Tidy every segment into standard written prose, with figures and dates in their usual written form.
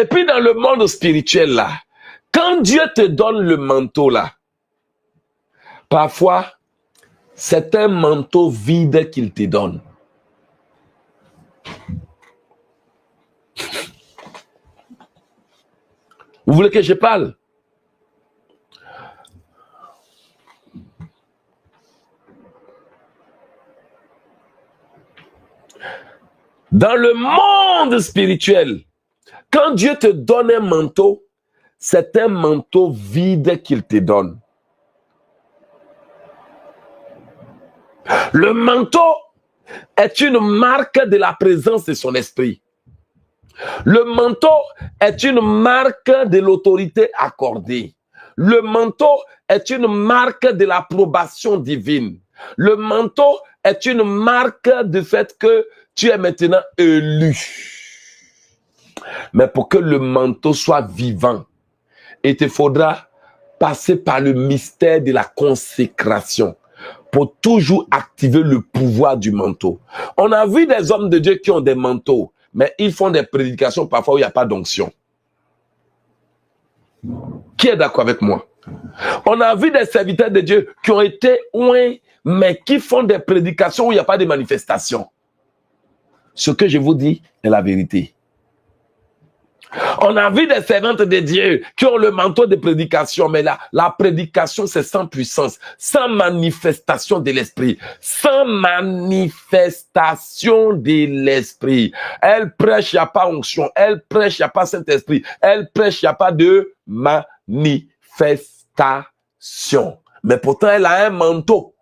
Et puis dans le monde spirituel là, quand Dieu te donne le manteau là, parfois, c'est un manteau vide qu'il te donne. Vous voulez que je parle? Dans le monde spirituel, quand Dieu te donne un manteau, c'est un manteau vide qu'il te donne. Le manteau est une marque de la présence de son esprit. Le manteau est une marque de l'autorité accordée. Le manteau est une marque de l'approbation divine. Le manteau est une marque du fait que tu es maintenant élu. Mais pour que le manteau soit vivant, il te faudra passer par le mystère de la consécration pour toujours activer le pouvoir du manteau. On a vu des hommes de Dieu qui ont des manteaux, mais ils font des prédications parfois où il n'y a pas d'onction. Qui est d'accord avec moi? On a vu des serviteurs de Dieu qui ont été oints, mais qui font des prédications où il n'y a pas de manifestation. Ce que je vous dis est la vérité. On a vu des servantes de Dieu qui ont le manteau de prédication, mais la prédication, c'est sans puissance, sans manifestation de l'esprit. Sans manifestation de l'esprit. Elle prêche, il n'y a pas onction. Elle prêche, il n'y a pas Saint-Esprit. Elle prêche, il n'y a pas de manifestation. Mais pourtant, elle a un manteau.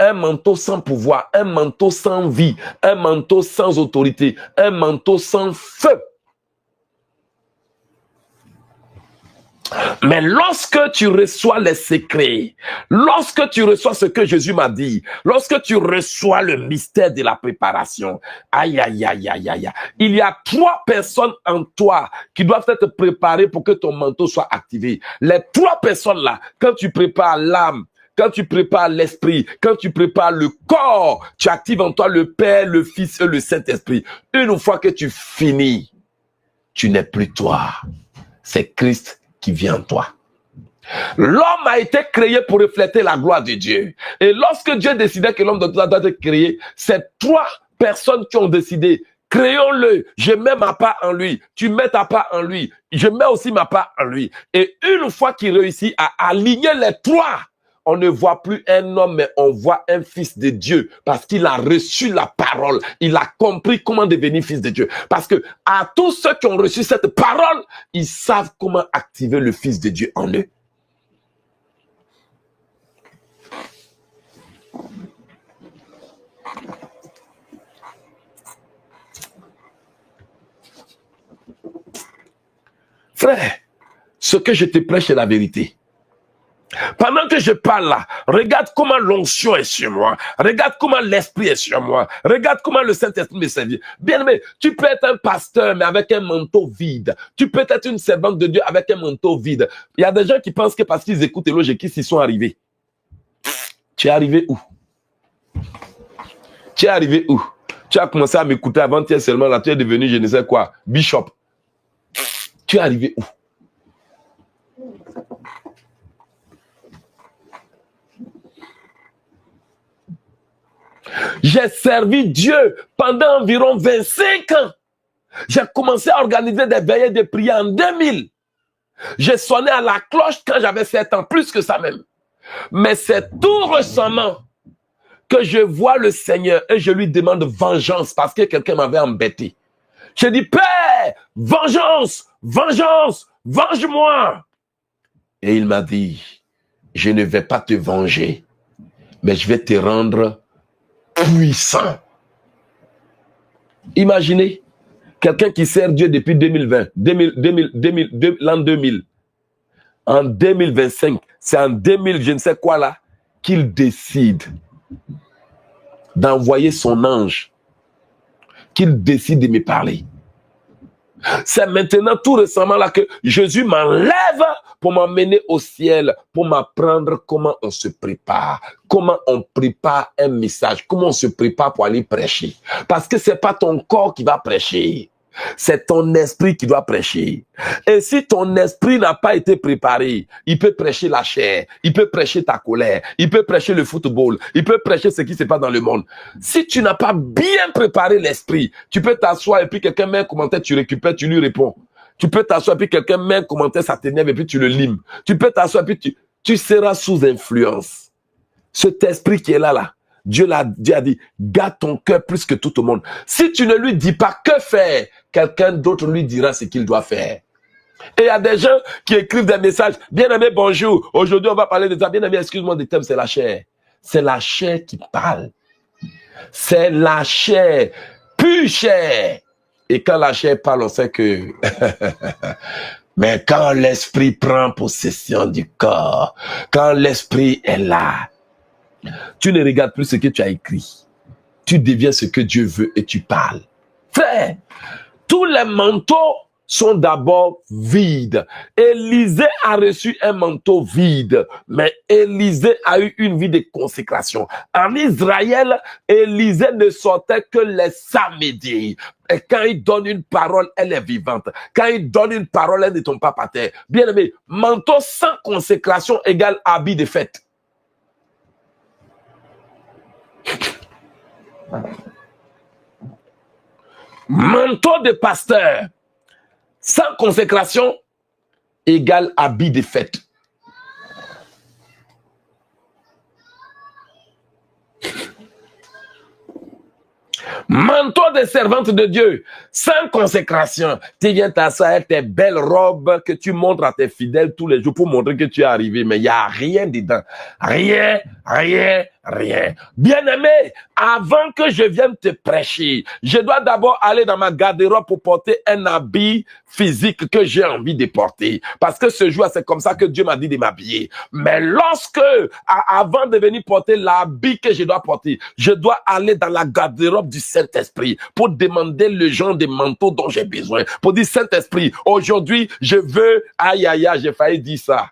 Un manteau sans pouvoir, un manteau sans vie, un manteau sans autorité, un manteau sans feu. Mais lorsque tu reçois les secrets, lorsque tu reçois ce que Jésus m'a dit, lorsque tu reçois le mystère de la préparation, aïe, aïe, aïe, aïe, aïe, il y a 3 personnes en toi qui doivent être préparées pour que ton manteau soit activé. Les 3 personnes là, quand tu prépares l'âme, quand tu prépares l'esprit, quand tu prépares le corps, tu actives en toi le Père, le Fils et le Saint-Esprit. Une fois que tu finis, tu n'es plus toi. C'est Christ qui vient en toi. L'homme a été créé pour refléter la gloire de Dieu. Et lorsque Dieu décidait que l'homme doit être créé, c'est 3 personnes qui ont décidé, créons-le, je mets ma part en lui, tu mets ta part en lui, je mets aussi ma part en lui. Et une fois qu'il réussit à aligner les 3, on ne voit plus un homme, mais on voit un fils de Dieu parce qu'il a reçu la parole. Il a compris comment devenir fils de Dieu. Parce que à tous ceux qui ont reçu cette parole, ils savent comment activer le fils de Dieu en eux. Frère, ce que je te prêche est la vérité. Pendant que je parle là, regarde comment l'onction est sur moi. Regarde comment l'esprit est sur moi. Regarde comment le Saint-Esprit me servit. Bien aimé, tu peux être un pasteur mais avec un manteau vide. Tu peux être une servante de Dieu avec un manteau vide. Il y a des gens qui pensent que parce qu'ils écoutent Elogekis, ils sont arrivés. Tu es arrivé où? Tu es arrivé où? Tu as commencé à m'écouter avant-hier seulement, là tu es devenu je ne sais quoi, bishop. Tu es arrivé où? J'ai servi Dieu pendant environ 25 ans. J'ai commencé à organiser des veillées de prière en 2000. J'ai sonné à la cloche quand j'avais 7 ans, plus que ça même. Mais c'est tout récemment que je vois le Seigneur et je lui demande vengeance parce que quelqu'un m'avait embêté. Je dis, Père, vengeance, vengeance, venge-moi. Et il m'a dit, je ne vais pas te venger, mais je vais te rendre puissant. Imaginez quelqu'un qui sert Dieu depuis 2020, l'an 2000. En 2025, c'est en 2000, je ne sais quoi là, qu'il décide d'envoyer son ange, qu'il décide de me parler. C'est maintenant tout récemment là que Jésus m'enlève pour m'emmener au ciel, pour m'apprendre comment on se prépare, comment on prépare un message, comment on se prépare pour aller prêcher. Parce que c'est pas ton corps qui va prêcher. C'est ton esprit qui doit prêcher. Et si ton esprit n'a pas été préparé, il peut prêcher la chair, il peut prêcher ta colère, il peut prêcher le football, il peut prêcher ce qui se passe dans le monde. Si tu n'as pas bien préparé l'esprit, tu peux t'asseoir et puis quelqu'un met un commentaire, tu récupères, tu lui réponds. Tu peux t'asseoir et puis quelqu'un met un commentaire, ça t'énerve et puis tu le limes. Tu peux t'asseoir et puis tu seras sous influence. Cet esprit qui est là, Dieu a dit, garde ton cœur plus que tout le monde. Si tu ne lui dis pas que faire, quelqu'un d'autre lui dira ce qu'il doit faire. Et il y a des gens qui écrivent des messages, bien-aimé, bonjour, aujourd'hui on va parler de ça, bien-aimé, excuse-moi du thème, c'est la chair. C'est la chair qui parle. C'est la chair, pure chair. Et quand la chair parle, on sait que... Mais quand l'esprit prend possession du corps, quand l'esprit est là, tu ne regardes plus ce que tu as écrit. Tu deviens ce que Dieu veut et tu parles. Frère, tous les manteaux sont d'abord vides. Élisée a reçu un manteau vide, mais Élisée a eu une vie de consécration. En Israël, Élisée ne sortait que les samedis. Et quand il donne une parole, elle est vivante. Quand il donne une parole, elle ne tombe pas par terre. Bien aimé, manteau sans consécration égale habit de fête. Manteau de pasteur sans consécration égale habit de fête. Manteau de servante de Dieu, sans consécration. Tu viens t'asseoir avec tes belles robes que tu montres à tes fidèles tous les jours pour montrer que tu es arrivé, mais il n'y a rien dedans. Rien. Bien-aimé, avant que je vienne te prêcher, je dois d'abord aller dans ma garde-robe pour porter un habit physique que j'ai envie de porter. Parce que ce jour, c'est comme ça que Dieu m'a dit de m'habiller. Mais lorsque, avant de venir porter l'habit que je dois porter, je dois aller dans la garde-robe du Saint-Esprit pour demander le genre de manteau dont j'ai besoin. Pour dire, Saint-Esprit, aujourd'hui, je veux... Aïe, j'ai failli dire ça.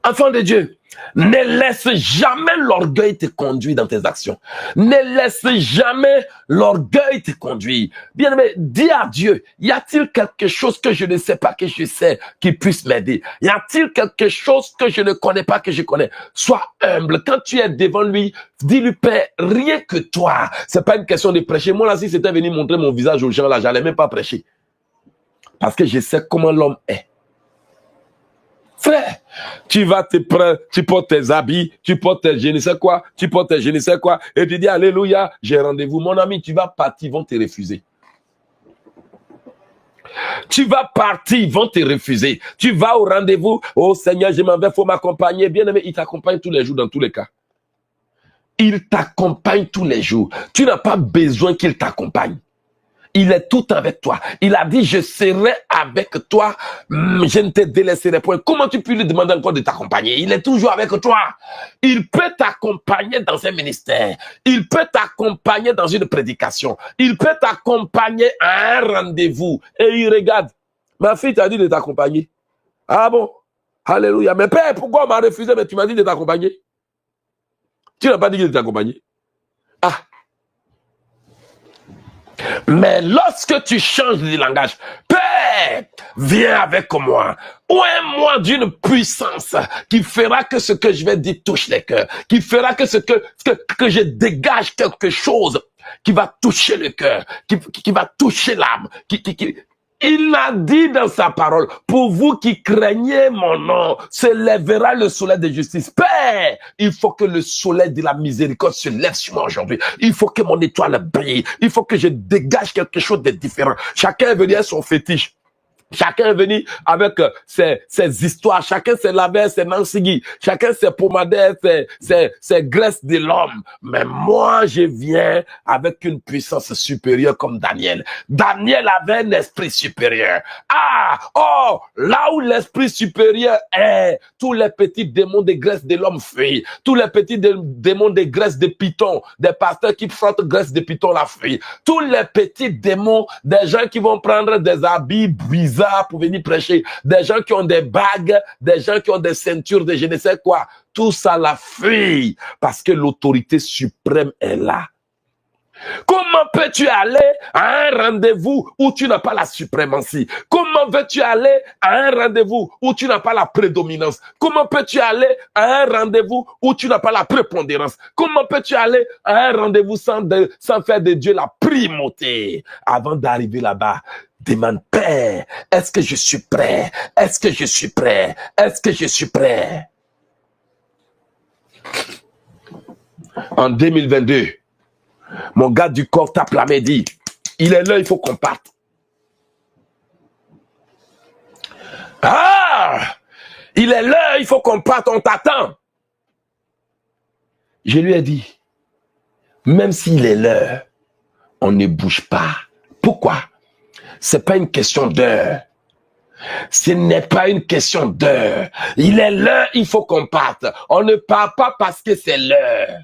Enfant de Dieu, ne laisse jamais l'orgueil te conduire dans tes actions. Ne laisse jamais l'orgueil te conduire. Bien aimé, dis à Dieu, y a-t-il quelque chose que je ne sais pas que je sais qui puisse m'aider? Y a-t-il quelque chose que je ne connais pas que je connais? Sois humble. Quand tu es devant lui, dis-lui, Père, rien que toi. C'est pas une question de prêcher. Moi là, si c'était venu montrer mon visage aux gens là, j'allais même pas prêcher. Parce que je sais comment l'homme est. Frère, tu vas te prendre, tu portes tes habits, tu portes tes je ne sais quoi, et tu dis alléluia, j'ai rendez-vous. Mon ami, tu vas partir, ils vont te refuser. Tu vas partir, ils vont te refuser. Tu vas au rendez-vous, oh Seigneur, je m'en vais, il faut m'accompagner. Bien aimé, il t'accompagne tous les jours dans tous les cas. Il t'accompagne tous les jours. Tu n'as pas besoin qu'il t'accompagne. Il est tout avec toi. Il a dit, je serai avec toi, je ne te délaisserai point. Comment tu peux lui demander encore de t'accompagner? Il est toujours avec toi. Il peut t'accompagner dans un ministère. Il peut t'accompagner dans une prédication. Il peut t'accompagner à un rendez-vous. Et il regarde. Ma fille t'a dit de t'accompagner. Ah bon? Alléluia. Mais Père, pourquoi on m'a refusé? Mais tu m'as dit de t'accompagner. Tu n'as pas dit de t'accompagner. Ah. Mais lorsque tu changes de langage, Père, viens avec moi. Oins-moi d'une puissance qui fera que ce que je vais dire touche les cœurs, qui fera que que je dégage quelque chose qui va toucher le cœur, qui va toucher l'âme, Il a dit dans sa parole, pour vous qui craignez mon nom, se lèvera le soleil de justice. Père, il faut que le soleil de la miséricorde se lève sur moi aujourd'hui. Il faut que mon étoile brille. Il faut que je dégage quelque chose de différent. Chacun est venu à son fétiche. Chacun est venu avec ses histoires. Chacun s'est lavé ses nansigi. Chacun s'est pomadé ses graisses de l'homme. Mais moi, je viens avec une puissance supérieure comme Daniel. Daniel avait un esprit supérieur. Là où l'esprit supérieur est, tous les petits démons de graisse de l'homme fuient. Tous les petits démons de graisse de python, des pasteurs qui frottent graisse de python la fuient. Tous les petits démons, des gens qui vont prendre des habits brisés bizarres pour venir prêcher, des gens qui ont des bagues, des gens qui ont des ceintures de je ne sais quoi. Tout ça la fuit parce que l'autorité suprême est là. Comment peux-tu aller à un rendez-vous où tu n'as pas la suprématie? Comment veux-tu aller à un rendez-vous où tu n'as pas la prédominance? Comment peux-tu aller à un rendez-vous où tu n'as pas la prépondérance? Comment peux-tu aller à un rendez-vous sans faire de Dieu la primauté? Avant d'arriver là-bas, demande, Père, est-ce que je suis prêt? Est-ce que je suis prêt? Est-ce que je suis prêt? En 2022, mon gars du corps tape la main et dit, il est là, il faut qu'on parte. Ah! Il est là, il faut qu'on parte, on t'attend. Je lui ai dit, même s'il est l'heure, on ne bouge pas. Pourquoi? C'est pas une question d'heure. Ce n'est pas une question d'heure. Il est l'heure, il faut qu'on parte. On ne part pas parce que c'est l'heure.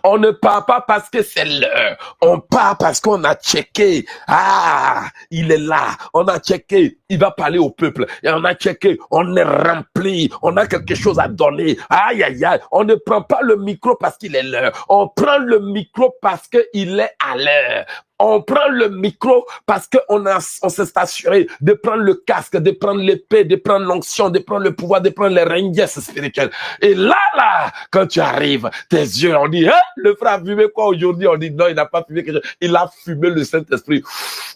On ne part pas parce que c'est l'heure. On part parce qu'on a checké. Ah, il est là. On a checké. Il va parler au peuple. Et on a checké. On est rempli. On a quelque chose à donner. Aïe, aïe, aïe. On ne prend pas le micro parce qu'il est l'heure. On prend le micro parce qu'il est à l'heure. On prend le micro parce qu'on s'est assuré de prendre le casque, de prendre l'épée, de prendre l'onction, de prendre le pouvoir, de prendre les régnes spirituels. Et là, quand tu arrives, tes yeux, on dit, hein, le frère a fumé quoi aujourd'hui? On dit, non, il n'a pas fumé quelque chose. Il a fumé le Saint-Esprit.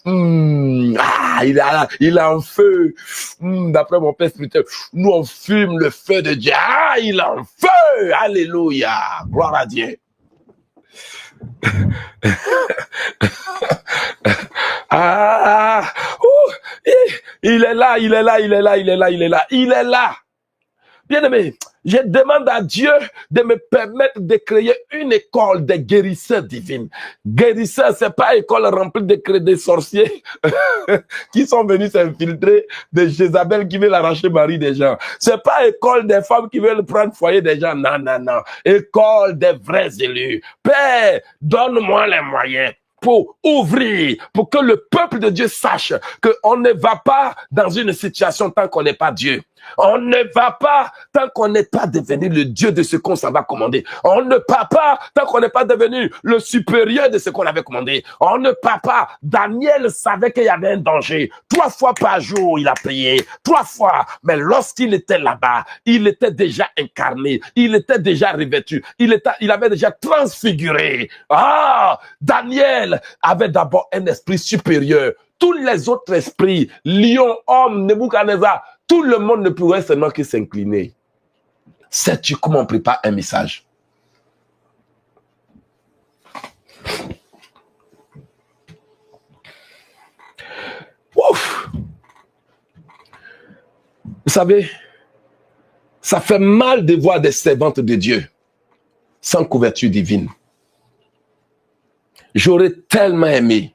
Il a un feu. D'après mon père spirituel, nous on fume le feu de Dieu. Ah, il a un feu. Alléluia. Gloire à Dieu. Il est là, il est là, il est là, il est là, il est là, il est là. Bien-aimé, je demande à Dieu de me permettre de créer une école de guérisseurs divines. Guérisseurs, c'est pas une école remplie de sorciers qui sont venus s'infiltrer, de Jézabel qui veut arracher Marie des gens. C'est pas une école des femmes qui veulent prendre foyer des gens. Non, non, non. École des vrais élus. Père, donne-moi les moyens pour ouvrir, pour que le peuple de Dieu sache qu'on ne va pas dans une situation tant qu'on n'est pas Dieu. On ne va pas tant qu'on n'est pas devenu le Dieu de ce qu'on s'en va commander. On ne part pas tant qu'on n'est pas devenu le supérieur de ce qu'on avait commandé. On ne part pas. Daniel savait qu'il y avait un danger. 3 fois par jour, il a prié. 3 fois. Mais lorsqu'il était là-bas, il était déjà incarné. Il était déjà revêtu. Il avait déjà transfiguré. Ah, Daniel avait d'abord un esprit supérieur. Tous les autres esprits, lion, homme, Nebuchadnezzar, tout le monde ne pourrait seulement que s'incliner. Sais-tu comment on prépare un message? Ouf! Vous savez, ça fait mal de voir des servantes de Dieu sans couverture divine. J'aurais tellement aimé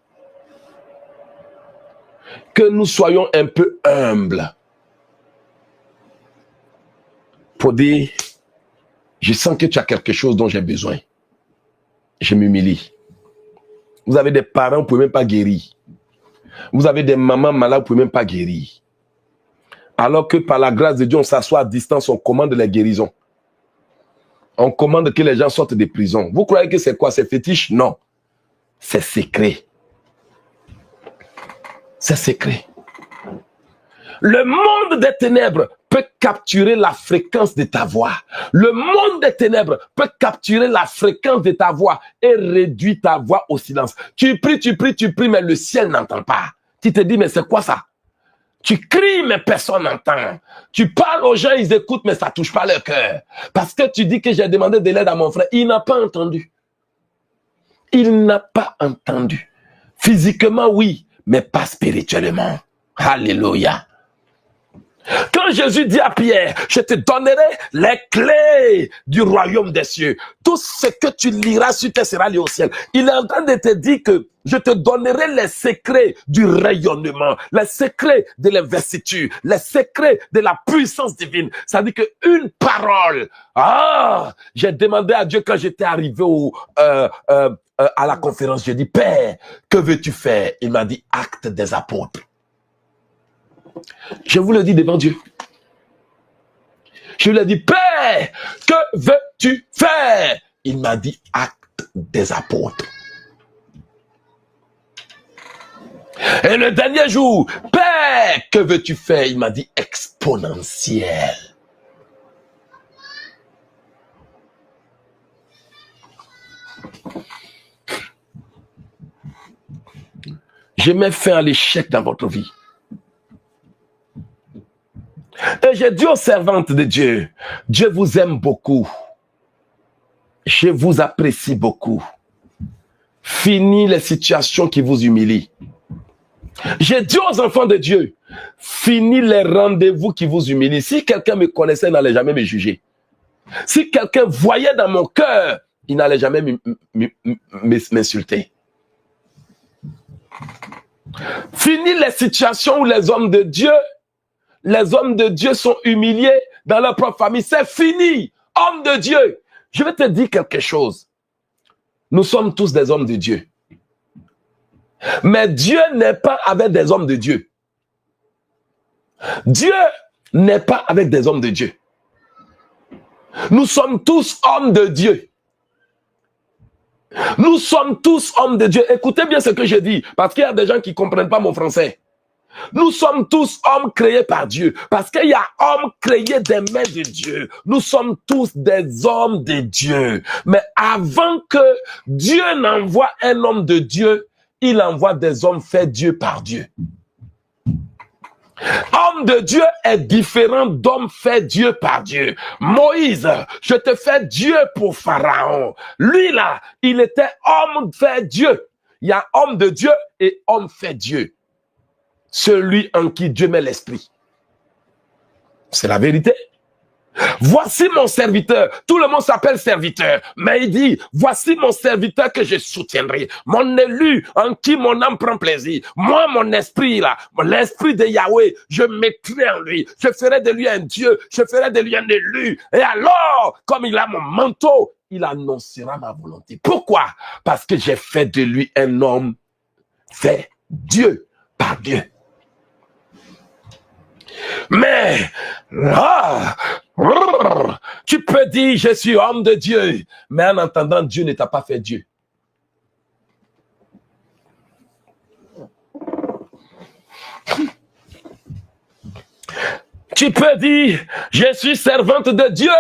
que nous soyons un peu humbles pour dire, je sens que tu as quelque chose dont j'ai besoin. Je m'humilie. Vous avez des parents, vous ne pouvez même pas guérir. Vous avez des mamans malades, vous ne pouvez même pas guérir. Alors que par la grâce de Dieu, on s'assoit à distance, on commande les guérisons. On commande que les gens sortent des prisons. Vous croyez que c'est quoi? C'est fétiche? Non. C'est secret. C'est secret. Le monde des ténèbres peut capturer la fréquence de ta voix. Le monde des ténèbres peut capturer la fréquence de ta voix et réduire ta voix au silence. Tu pries, mais le ciel n'entend pas. Tu te dis, mais c'est quoi ça? Tu cries, mais personne n'entend. Tu parles aux gens, ils écoutent, mais ça touche pas leur cœur. Parce que tu dis que j'ai demandé de l'aide à mon frère. Il n'a pas entendu. Il n'a pas entendu. Physiquement, oui, mais pas spirituellement. Alléluia. Quand Jésus dit à Pierre, je te donnerai les clés du royaume des cieux. Tout ce que tu liras sur terre sera lié au ciel. Il est en train de te dire que je te donnerai les secrets du rayonnement, les secrets de l'investiture, les secrets de la puissance divine. Ça dit que une parole. Ah, j'ai demandé à Dieu quand j'étais arrivé à la conférence, j'ai dit, Père, que veux-tu faire? Il m'a dit, acte des apôtres. Je vous le dis devant Dieu. Je lui ai dit, Père, que veux-tu faire? Il m'a dit, acte des apôtres. Et le dernier jour, Père, que veux-tu faire? Il m'a dit, exponentiel. Je mets fin à l'échec dans votre vie. Et j'ai dit aux servantes de Dieu, Dieu vous aime beaucoup. Je vous apprécie beaucoup. Fini les situations qui vous humilient. J'ai dit aux enfants de Dieu, fini les rendez-vous qui vous humilient. Si quelqu'un me connaissait, il n'allait jamais me juger. Si quelqu'un voyait dans mon cœur, il n'allait jamais m'insulter. Fini les situations où les hommes de Dieu sont humiliés dans leur propre famille. C'est fini. Homme de Dieu. Je vais te dire quelque chose. Nous sommes tous des hommes de Dieu. Mais Dieu n'est pas avec des hommes de Dieu. Dieu n'est pas avec des hommes de Dieu. Nous sommes tous hommes de Dieu. Nous sommes tous hommes de Dieu. Écoutez bien ce que je dis, parce qu'il y a des gens qui ne comprennent pas mon français. Nous sommes tous hommes créés par Dieu, parce qu'il y a hommes créés des mains de Dieu. Nous sommes tous des hommes de Dieu. Mais avant que Dieu n'envoie un homme de Dieu, il envoie des hommes faits Dieu par Dieu. Homme de Dieu est différent d'homme fait Dieu par Dieu. Moïse, je te fais Dieu pour Pharaon. Lui là, il était homme fait Dieu. Il y a homme de Dieu et homme fait Dieu. Celui en qui Dieu met l'esprit. C'est la vérité. Voici mon serviteur. Tout le monde s'appelle serviteur. Mais il dit, voici mon serviteur que je soutiendrai. Mon élu en qui mon âme prend plaisir. Moi, mon esprit là, l'esprit de Yahweh, je mettrai en lui. Je ferai de lui un Dieu. Je ferai de lui un élu. Et alors, comme il a mon manteau, il annoncera ma volonté. Pourquoi? Parce que j'ai fait de lui un homme fait Dieu par Dieu. Mais, tu peux dire, je suis homme de Dieu, mais en entendant, Dieu ne t'a pas fait Dieu. Tu peux dire, je suis servante de Dieu,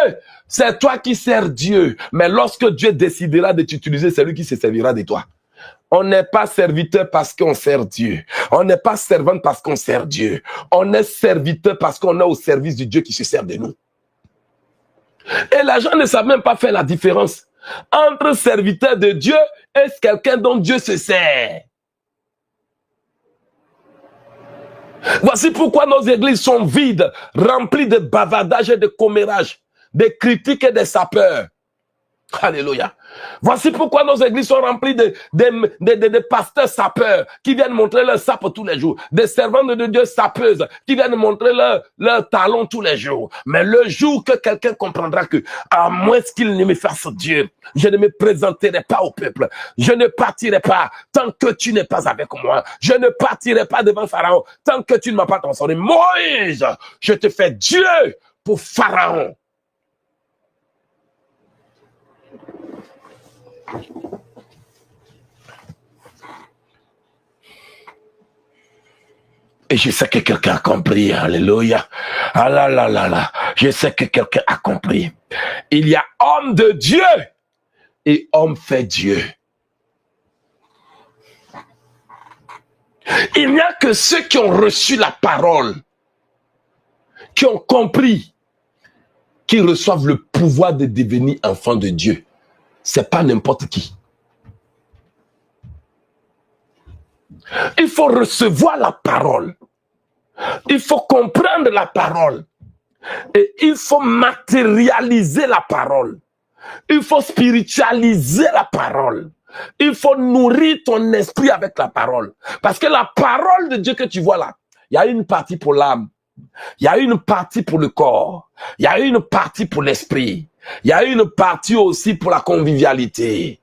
c'est toi qui sers Dieu, mais lorsque Dieu décidera de t'utiliser, c'est lui qui se servira de toi. On n'est pas serviteur parce qu'on sert Dieu. On n'est pas servante parce qu'on sert Dieu. On est serviteur parce qu'on est au service du Dieu qui se sert de nous. Et les gens ne savent même pas faire la différence entre serviteur de Dieu et quelqu'un dont Dieu se sert. Voici pourquoi nos églises sont vides, remplies de bavardage et de commérages, de critiques et de sapeurs. Alléluia. Voici pourquoi nos églises sont remplies de pasteurs sapeurs qui viennent montrer leur sape tous les jours. Des servantes de Dieu sapeuses qui viennent montrer leur talon tous les jours. Mais le jour que quelqu'un comprendra que, à moins qu'il ne me fasse Dieu, je ne me présenterai pas au peuple. Je ne partirai pas tant que tu n'es pas avec moi. Je ne partirai pas devant Pharaon tant que tu ne m'as pas transformé. Moïse, je te fais Dieu pour Pharaon. Et je sais que quelqu'un a compris, alléluia. Ah là là là là, je sais que quelqu'un a compris. Il y a homme de Dieu et homme fait Dieu. Il n'y a que ceux qui ont reçu la parole, qui ont compris, qui reçoivent le pouvoir de devenir enfant de Dieu. C'est pas n'importe qui. Il faut recevoir la parole. Il faut comprendre la parole. Et il faut matérialiser la parole. Il faut spiritualiser la parole. Il faut nourrir ton esprit avec la parole. Parce que la parole de Dieu que tu vois là, il y a une partie pour l'âme. Il y a une partie pour le corps. Il y a une partie pour l'esprit. Il y a une partie aussi pour la convivialité.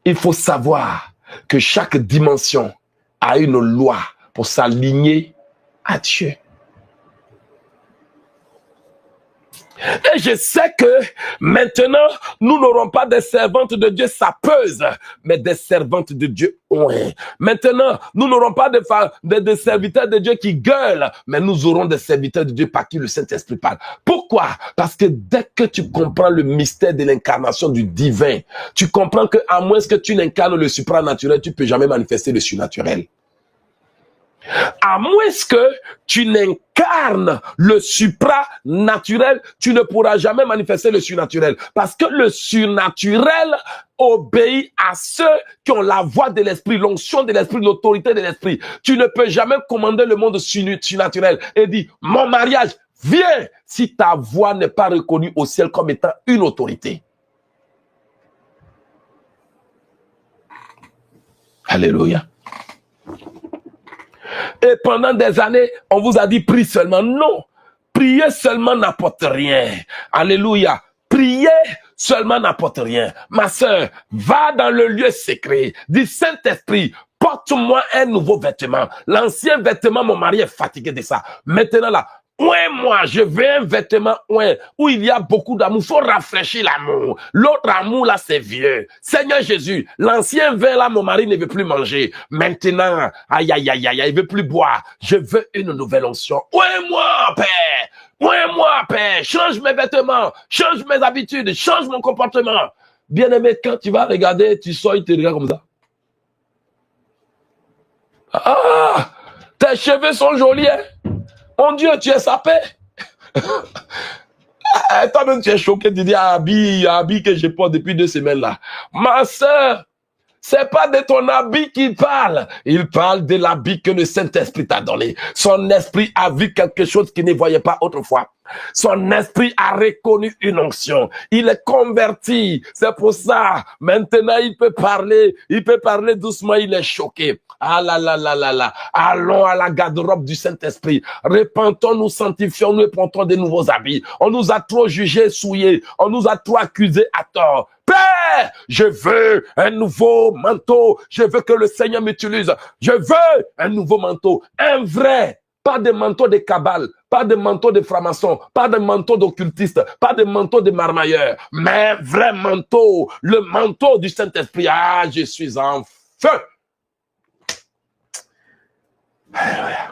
Il faut savoir que chaque dimension a une loi pour s'aligner à Dieu. Et je sais que maintenant, nous n'aurons pas des servantes de Dieu sapeuses, mais des servantes de Dieu. Ouais. Maintenant, nous n'aurons pas des serviteurs de Dieu qui gueulent, mais nous aurons des serviteurs de Dieu par qui le Saint-Esprit parle. Pourquoi? Parce que dès que tu comprends le mystère de l'incarnation du divin, tu comprends que à moins que tu n'incarnes le supranaturel, tu ne peux jamais manifester le surnaturel. À moins que tu n'incarnes le supranaturel, tu ne pourras jamais manifester le surnaturel. Parce que le surnaturel obéit à ceux qui ont la voix de l'esprit, l'onction de l'esprit, l'autorité de l'esprit. Tu ne peux jamais commander le monde surnaturel et dire, mon mariage, viens, si ta voix n'est pas reconnue au ciel comme étant une autorité. Alléluia. Et pendant des années, on vous a dit prie seulement. Non, prier seulement n'apporte rien. Alléluia. Prier seulement n'apporte rien. Ma sœur, va dans le lieu secret. Dis Saint-Esprit, porte-moi un nouveau vêtement. L'ancien vêtement, mon mari est fatigué de ça. Maintenant là, moi, je veux un vêtement où il y a beaucoup d'amour. Il faut rafraîchir l'amour. L'autre amour, là, c'est vieux. Seigneur Jésus, l'ancien vin, là, mon mari ne veut plus manger. Maintenant, aïe, aïe, aïe, aïe, il veut plus boire. Je veux une nouvelle onction. Moi, Père. Moi, Père. Change mes vêtements. Change mes habitudes. Change mon comportement. Bien-aimé, quand tu vas regarder, tu sors, il te regarde comme ça. Ah, tes cheveux sont jolis, hein? Mon Dieu, tu es sapé. Toi-même, tu es choqué. Tu dis, habit que je porte depuis 2 semaines là. Ma soeur, c'est pas de ton habit qu'il parle. Il parle de l'habit que le Saint-Esprit t'a donné. Son esprit a vu quelque chose qu'il ne voyait pas autrefois. Son esprit a reconnu une onction. Il est converti. C'est pour ça. Maintenant, il peut parler. Il peut parler doucement. Il est choqué. Ah là là là là là. Allons à la garde-robe du Saint-Esprit. Repentons-nous, sanctifions-nous et portons de nouveaux habits. On nous a trop jugés, souillés. On nous a trop accusés à tort. Père, je veux un nouveau manteau. Je veux que le Seigneur m'utilise. Je veux un nouveau manteau. Un vrai. Pas de manteau de cabale, pas de manteau de franc-maçon, pas de manteau d'occultiste, pas de manteau de marmailleur, mais un vrai manteau, le manteau du Saint-Esprit. Ah, je suis en feu. Alléluia.